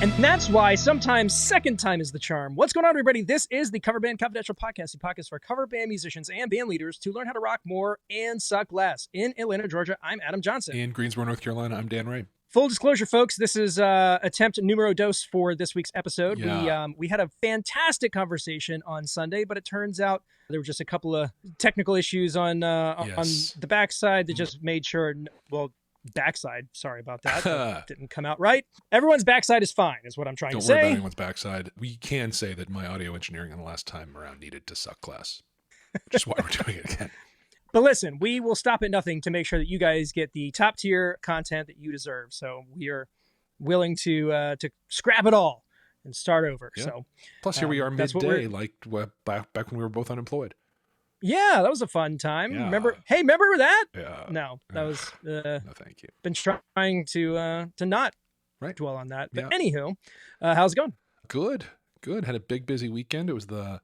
And that's why sometimes second time is the charm. What's going on, everybody? This is the Cover Band Confidential podcast, the podcast for cover band musicians and band leaders to learn how to rock more and suck less. In Atlanta, Georgia, I'm Adam Johnson. In Greensboro, North Carolina, I'm Dan Ray. Full disclosure, folks, this is attempt numero dos for this week's episode. Yeah. We had a fantastic conversation on Sunday, but it turns out there were just a couple of technical issues on the backside that just made sure, backside. Sorry about that. That didn't come out right. Everyone's backside is fine, is what I'm trying to say. Don't worry about anyone's backside. We can say that my audio engineering on the last time around needed to suck less, which is why we're doing it again. But listen, we will stop at nothing to make sure that you guys get the top tier content that you deserve. So we are willing to scrap it all and start over. Yeah. So plus here we are midday, back when we were both unemployed. Yeah, that was a fun time. Yeah. Remember that? Yeah. No, that was no, thank you. Been trying to not dwell on that. But anywho, how's it going? Good. Had a big busy weekend. It was the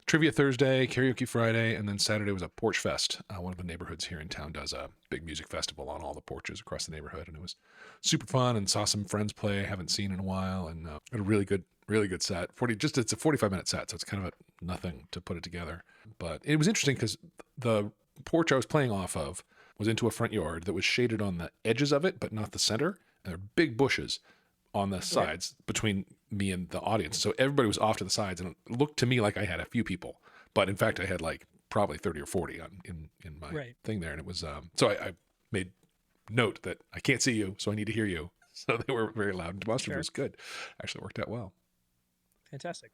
Trivia Thursday, Karaoke Friday, and then Saturday was a Porch Fest. One of the neighborhoods here in town does a big music festival on all the porches across the neighborhood, and it was super fun. And saw some friends play I haven't seen in a while, and had a really good set. It's a 45-minute set, so it's kind of nothing to put it together. But it was interesting because the porch I was playing off of was into a front yard that was shaded on the edges of it, but not the center. And there are big bushes on the sides between me and the audience. So everybody was off to the sides, and it looked to me like I had a few people. But in fact, I had like probably 30 or 40 in my thing there. And it was, so I made note that I can't see you, so I need to hear you. So they were very loud and demonstrative. It was good. Actually worked out well. Fantastic.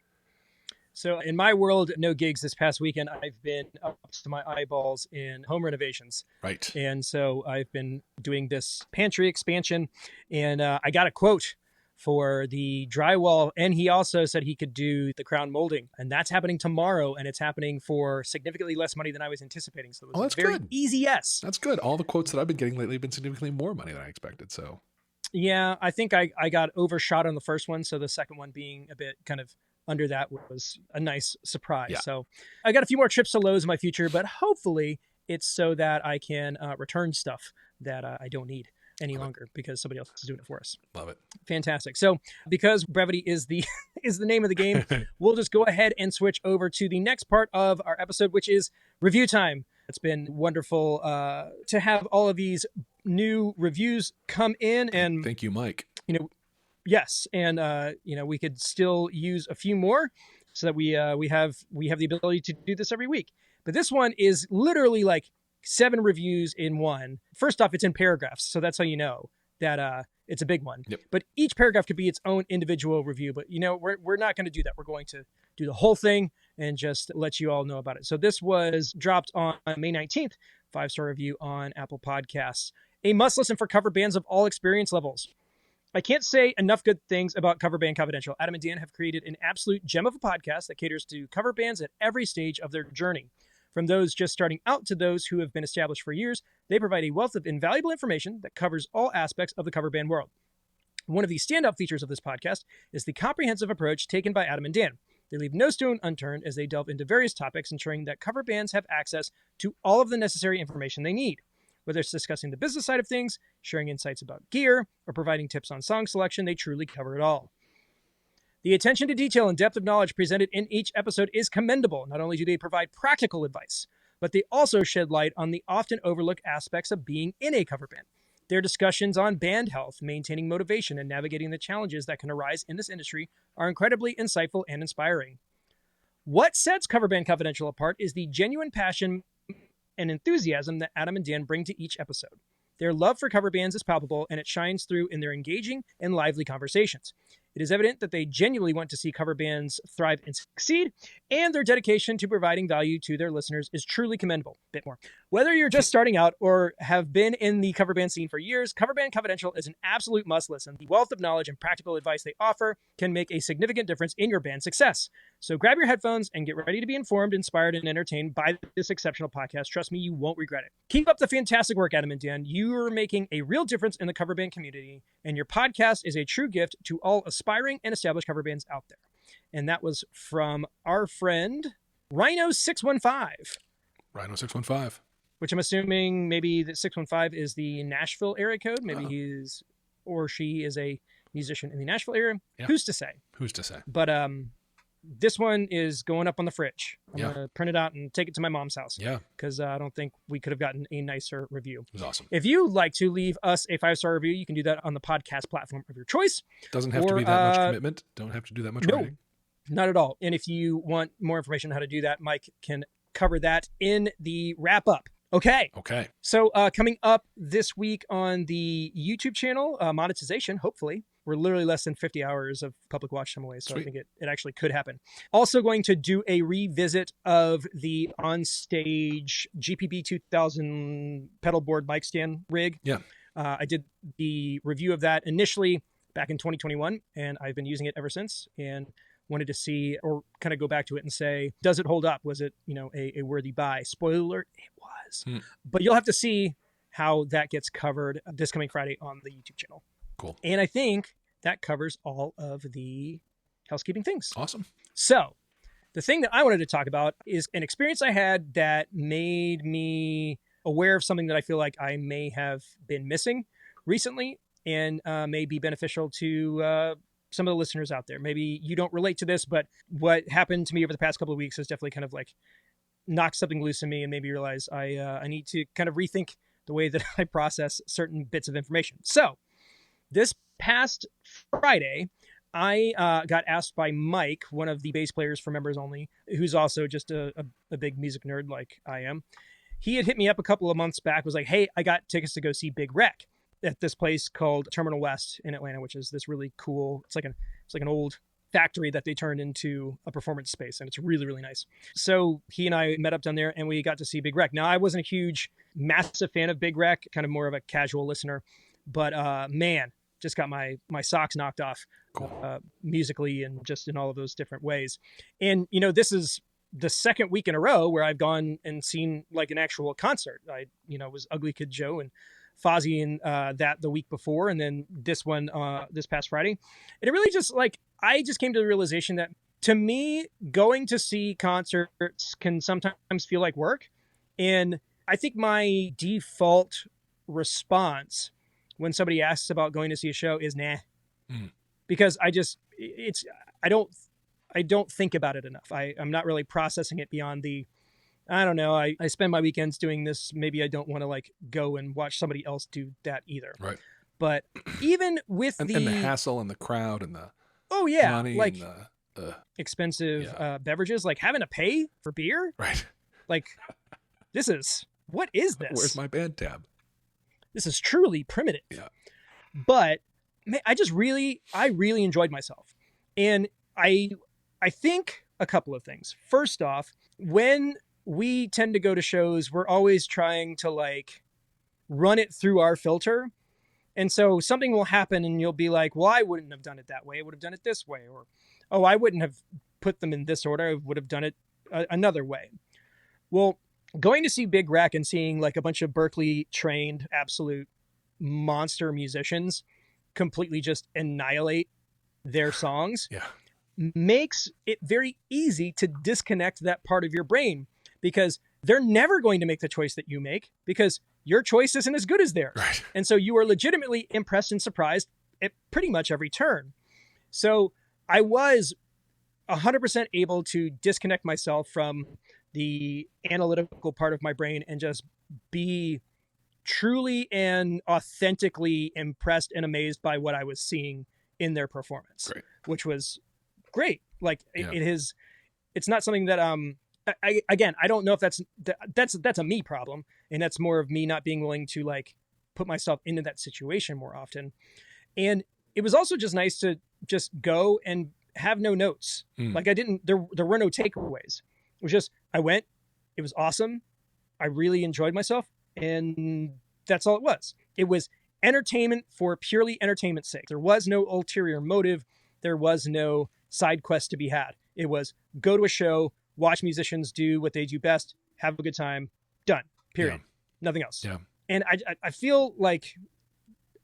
So in my world, no gigs this past weekend. I've been up to my eyeballs in home renovations. Right. And so I've been doing this pantry expansion, and I got a quote for the drywall. And he also said he could do the crown molding, and that's happening tomorrow. And it's happening for significantly less money than I was anticipating. So it was a very good. Easy yes. That's good. All the quotes that I've been getting lately have been significantly more money than I expected. So yeah, I think I got overshot on the first one. So the second one being a bit kind of under that was a nice surprise. Yeah. So I got a few more trips to Lowe's in my future, but hopefully it's so that I can return stuff that I don't need any longer because somebody else is doing it for us. Love it. Fantastic. So because brevity is the name of the game, we'll just go ahead and switch over to the next part of our episode, which is review time. It's been wonderful to have all of these new reviews come in, and thank you, Mike. Yes, and we could still use a few more so that we have the ability to do this every week. But this one is literally like 7 reviews in one. First off, it's in paragraphs, so that's how you know that it's a big one. Yep. But each paragraph could be its own individual review. But we're not going to do that. We're going to do the whole thing and just let you all know about it. So this was dropped on May 19th, 5-star review on Apple Podcasts. A must listen for cover bands of all experience levels. I can't say enough good things about Cover Band Confidential. Adam and Dan have created an absolute gem of a podcast that caters to cover bands at every stage of their journey. From those just starting out to those who have been established for years, they provide a wealth of invaluable information that covers all aspects of the cover band world. One of the standout features of this podcast is the comprehensive approach taken by Adam and Dan. They leave no stone unturned as they delve into various topics, ensuring that cover bands have access to all of the necessary information they need. Whether it's discussing the business side of things, sharing insights about gear, or providing tips on song selection, they truly cover it all. The attention to detail and depth of knowledge presented in each episode is commendable. Not only do they provide practical advice, but they also shed light on the often overlooked aspects of being in a cover band. Their discussions on band health, maintaining motivation, and navigating the challenges that can arise in this industry are incredibly insightful and inspiring. What sets Cover Band Confidential apart is the genuine passion and enthusiasm that Adam and Dan bring to each episode. Their love for cover bands is palpable, and it shines through in their engaging and lively conversations. It is evident that they genuinely want to see cover bands thrive and succeed, and their dedication to providing value to their listeners is truly commendable. Bit more. Whether you're just starting out or have been in the cover band scene for years, Cover Band Confidential is an absolute must listen. The wealth of knowledge and practical advice they offer can make a significant difference in your band's success. So grab your headphones and get ready to be informed, inspired, and entertained by this exceptional podcast. Trust me, you won't regret it. Keep up the fantastic work, Adam and Dan. You are making a real difference in the cover band community, and your podcast is a true gift to all aspiring and established cover bands out there. And that was from our friend Rhino615. Rhino615. Which I'm assuming maybe that 615 is the Nashville area code. Maybe he's or she is a musician in the Nashville area. Yeah. Who's to say? Who's to say? But this one is going up on the fridge. I'm Yeah. going to print it out and take it to my mom's house. Yeah. Because I don't think we could have gotten a nicer review. It was awesome. If you'd like to leave us a 5-star review, you can do that on the podcast platform of your choice. Doesn't have to be that much commitment. Don't have to do that much writing. Not at all. And if you want more information on how to do that, Mike can cover that in the wrap up. Okay. So coming up this week on the YouTube channel, monetization, hopefully. We're literally less than 50 hours of public watch time away, so Sweet. I think it actually could happen. Also going to do a revisit of the on-stage GPB 2000 pedal board mic stand rig. Yeah. I did the review of that initially back in 2021, and I've been using it ever since, and wanted to see or kind of go back to it and say, does it hold up? Was it, a worthy buy? Spoiler alert, it was. But you'll have to see how that gets covered this coming Friday on the YouTube channel. Cool. And I think that covers all of the housekeeping things. Awesome. So the thing that I wanted to talk about is an experience I had that made me aware of something that I feel like I may have been missing recently and may be beneficial to some of the listeners out there. Maybe you don't relate to this, but what happened to me over the past couple of weeks has definitely kind of like knocked something loose in me and made me realize I need to kind of rethink the way that I process certain bits of information. So this past Friday, I got asked by Mike, one of the bass players for members only, who's also just a big music nerd like I am. He had hit me up a couple of months back, was like, hey, I got tickets to go see Big Wreck at this place called Terminal West in Atlanta, which is this really cool, it's like an old factory that they turned into a performance space, and it's really, really nice. So he and I met up down there and we got to see Big Wreck. Now, I wasn't a huge, massive fan of Big Wreck, kind of more of a casual listener, but man, just got my socks knocked off musically and just in all of those different ways. And, this is the second week in a row where I've gone and seen like an actual concert. I, was Ugly Kid Joe and Fozzy and that the week before, and then this one this past Friday. And it really just I just came to the realization that to me, going to see concerts can sometimes feel like work. And I think my default response when somebody asks about going to see a show is nah, because I don't think about it enough. I'm not really processing it beyond I don't know. I spend my weekends doing this. Maybe I don't want to go and watch somebody else do that either. Right. But even with and the hassle and the crowd and the money and the expensive beverages, like having to pay for beer. Right. What is this? Where's my band tab? This is truly primitive. Yeah. But man, I really enjoyed myself. And I think a couple of things. First off, when we tend to go to shows, we're always trying to run it through our filter. And so something will happen and you'll be like, well, I wouldn't have done it that way. I would have done it this way. Or, oh, I wouldn't have put them in this order. I would have done it another way. Well, going to see Big Wreck and seeing a bunch of Berkeley trained absolute monster musicians completely just annihilate their songs makes it very easy to disconnect that part of your brain, because they're never going to make the choice that you make because your choice isn't as good as theirs. Right. And so you are legitimately impressed and surprised at pretty much every turn. So I was 100% able to disconnect myself from the analytical part of my brain and just be truly and authentically impressed and amazed by what I was seeing in their performance, which was great. It's not something that, I don't know if that's a me problem, and that's more of me not being willing to put myself into that situation more often. And it was also just nice to just go and have no notes. There were no takeaways. It was just, I went, it was awesome. I really enjoyed myself. And that's all it was. It was entertainment for purely entertainment's sake. There was no ulterior motive. There was no side quest to be had. It was go to a show, watch musicians do what they do best, have a good time, done, period. Yeah. Nothing else. Yeah. And I feel like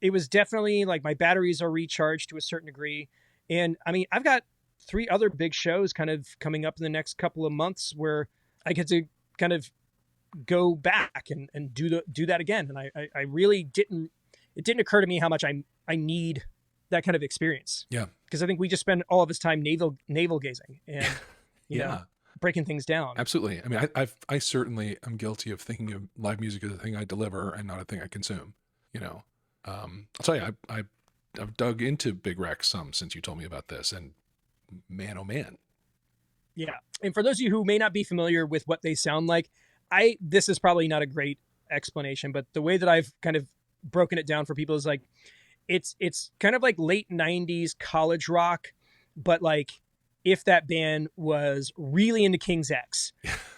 it was definitely my batteries are recharged to a certain degree. And I mean, I've got 3 other big shows kind of coming up in the next couple of months where I get to kind of go back and do that again. And I really it didn't occur to me how much I need that kind of experience. Yeah. Because I think we just spend all of his time navel gazing and, you know, breaking things down. Absolutely. I mean, I certainly am guilty of thinking of live music as a thing I deliver and not a thing I consume. You know, I'll tell you, I've dug into Big Rex some since you told me about this, and man, oh man. Yeah. And for those of you who may not be familiar with what they sound like, this is probably not a great explanation, but the way that I've kind of broken it down for people is like, it's kind of like late 90s college rock, but like if that band was really into King's X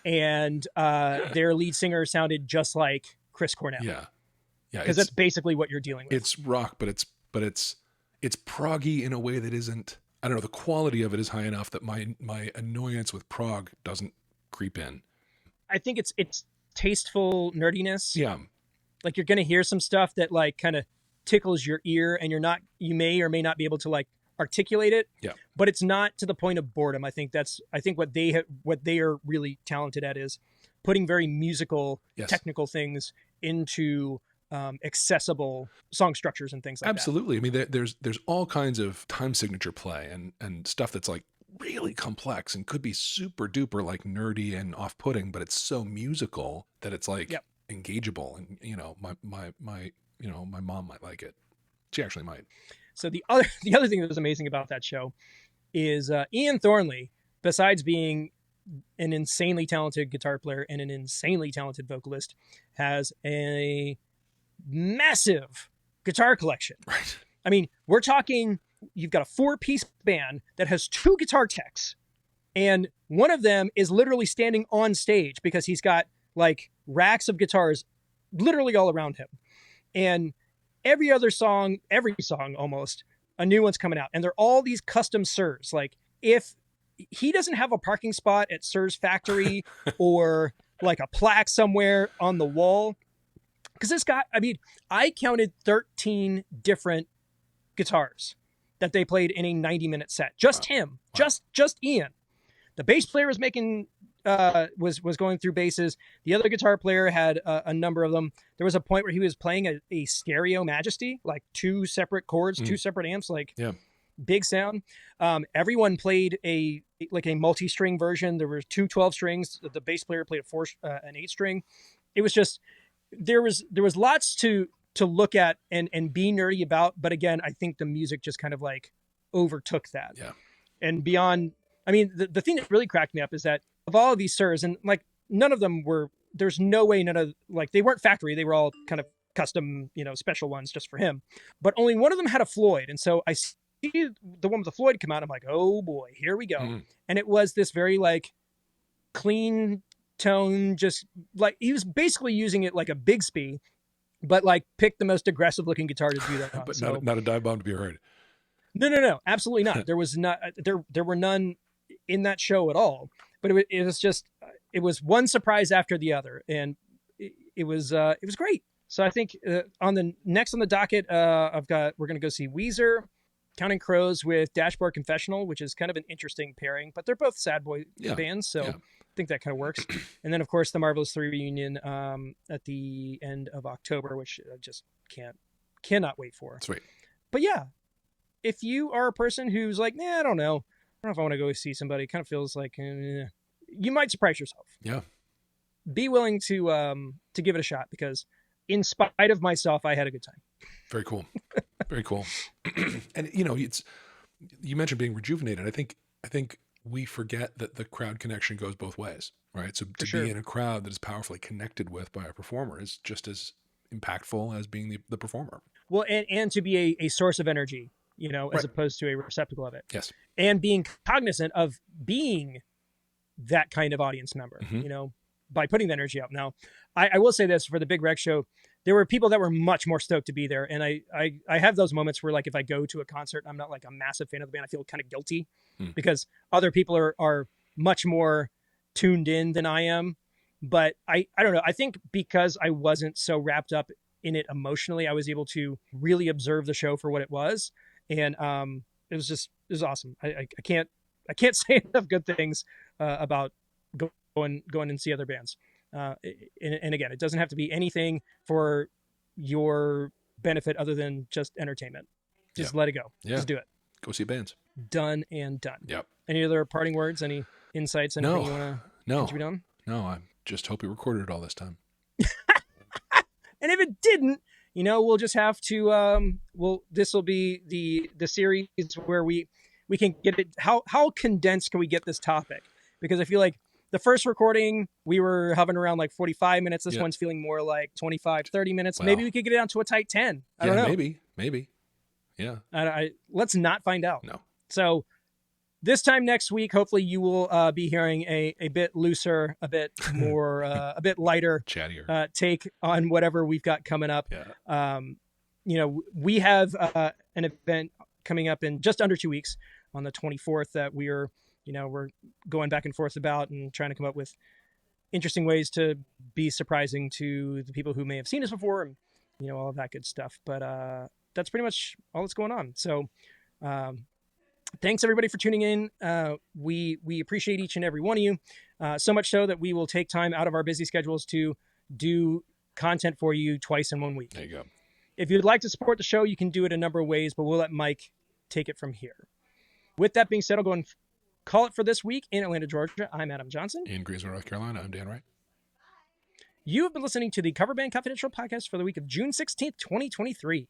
and their lead singer sounded just like Chris Cornell. Yeah. Yeah. Because that's basically what you're dealing with. It's rock, but it's proggy in a way that isn't, I don't know, the quality of it is high enough that my annoyance with prog doesn't creep in. I think it's tasteful nerdiness. Yeah. Like you're going to hear some stuff that like kind of tickles your ear and you may or may not be able to like articulate it. Yeah. But it's not to the point of boredom. I think what they are really talented at is putting very musical, technical things into accessible song structures and things like Absolutely. that. I mean, there's all kinds of time signature play and stuff that's like really complex and could be super duper like nerdy and off-putting, but it's so musical that it's like engageable. And you know, my mom might like it. She actually might. So the other thing that was amazing about that show is Ian Thornley, besides being an insanely talented guitar player and an insanely talented vocalist, has a massive guitar collection. Right. I mean, we're talking, you've got a 4-piece band that has 2 guitar techs, and one of them is literally standing on stage because he's got like racks of guitars literally all around him. And every song almost, a new one's coming out. And they're all these custom Sirs. Like if he doesn't have a parking spot at Sir's factory or like a plaque somewhere on the wall, because this guy, I mean, I counted 13 different guitars that they played in a 90-minute set. Just him, just Ian. The bass player was making, was going through basses. The other guitar player had a number of them. There was a point where he was playing a stereo Majesty, like 2 separate chords, 2 separate amps, like big sound. Everyone played a multi-string version. There were 2 12 strings. The bass player played an 8-string. It was just, there was lots to look at and be nerdy about. But again, I think the music just kind of like overtook that. Yeah. And beyond, I mean, the thing that really cracked me up is that of all of these Sirs, and like none of them were, there's no way they weren't factory. They were all kind of custom, special ones just for him. But only one of them had a Floyd. And so I see the one with the Floyd come out. I'm like, oh boy, here we go. Mm. And it was this very like clean tone, just like he was basically using it like a Bigsby, but like picked the most aggressive looking guitar to do that on. But not a dive bomb to be heard. No, absolutely not. There was not, there were none in that show at all, but it was just, it was one surprise after the other. And it was great. So I think on the docket, we're going to go see Weezer, Counting Crows with Dashboard Confessional, which is kind of an interesting pairing, but they're both sad boy bands. So I think that kind of works. And then of course the Marvelous 3 reunion at the end of October, which I just cannot wait for. Sweet. But yeah, if you are a person who's like, I don't know if I want to go see somebody, it kind of feels like you might surprise yourself. Yeah. Be willing to give it a shot, because in spite of myself, I had a good time. Very cool. Very cool. And you mentioned being rejuvenated. I think we forget that the crowd connection goes both ways, right? So to be in a crowd that is powerfully connected with by a performer is just as impactful as being the performer. Well, and to be a source of energy, as opposed to a receptacle of it. Yes. And being cognizant of being that kind of audience member, by putting the energy out. Now, I will say this, for the Big Rec show, there were people that were much more stoked to be there. And I have those moments where, like, if I go to a concert, I'm not like a massive fan of the band, I feel kind of guilty because other people are much more tuned in than I am. But I don't know. I think because I wasn't so wrapped up in it emotionally, I was able to really observe the show for what it was. And it was awesome. I can't say enough good things about going and see other bands. And again, it doesn't have to be anything for your benefit other than just entertainment. Just let it go. Yeah. Just do it. Go see bands. Done and done. Yep. Any other parting words? Any insights? Anything you want to contribute on? No, I just hope we recorded it all this time. And if it didn't, we'll just have to, this will be the series where we can get it. How condensed can we get this topic? Because I feel like the first recording, we were hovering around like 45 minutes. This one's feeling more like 25, 30 minutes. Well, maybe we could get it down to a tight 10. I don't know. Maybe. Yeah. Let's not find out. No. So this time next week, hopefully you will be hearing a bit looser, a bit more, a bit lighter, chattier take on whatever we've got coming up. Yeah. We have an event coming up in just under 2 weeks on the 24th that we're going back and forth about and trying to come up with interesting ways to be surprising to the people who may have seen us before and, all of that good stuff. But that's pretty much all that's going on. So thanks everybody for tuning in. We appreciate each and every one of you. So much so that we will take time out of our busy schedules to do content for you twice in 1 week. There you go. If you'd like to support the show, you can do it a number of ways, but we'll let Mike take it from here. With that being said, I'll go and call it for this week. In Atlanta, Georgia, I'm Adam Johnson. In Greensboro, North Carolina, I'm Dan Wright. You have been listening to the Cover Band Confidential podcast for the week of June 16th, 2023.